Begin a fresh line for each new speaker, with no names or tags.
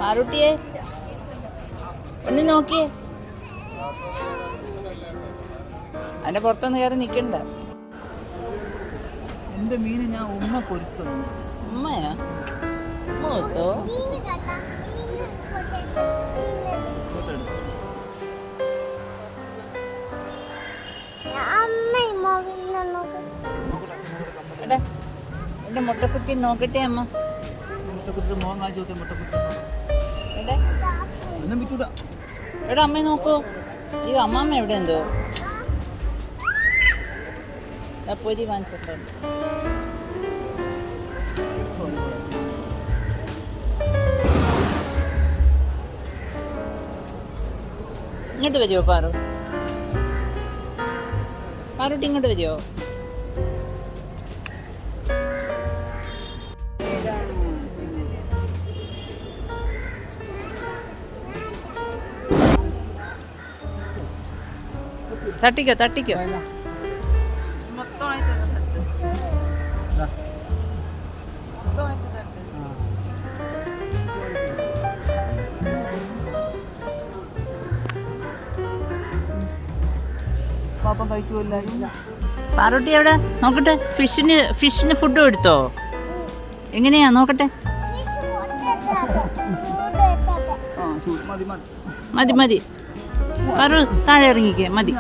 പാറുട്ടിയെ ഒന്ന് നോക്കിയേ. അതിന്റെ പുറത്തൊന്ന് കയറി നിക്കണ്ട.
എന്റെ മീന് ഞാൻ ഉമ്മ പൊരുത്തം.
ഉമ്മയാ? മൂത്തോ? എന്റെ മുട്ടക്കുട്ടി നോക്കട്ടെ അമ്മ. എടാ അമ്മ നോക്കൂ. ഈ അമ്മമ്മ എവിടെ എന്തോ പൊരി വാങ്ങിച്ചിട്ട്. ഇങ്ങോട്ട് വരുമോ പാറു? പാറുട്ടി ഇങ്ങോട്ട് വരുമോ? തട്ടിക്കോ തട്ടിക്കോ. പാറുട്ടി എവിടെ നോക്കട്ടെ. ഫിഷിന് ഫുഡ് കൊടുത്തോ? എങ്ങനെയാ നോക്കട്ടെ. മതി മതി പാറു, താഴെ ഇറങ്ങിക്കേ. മതി.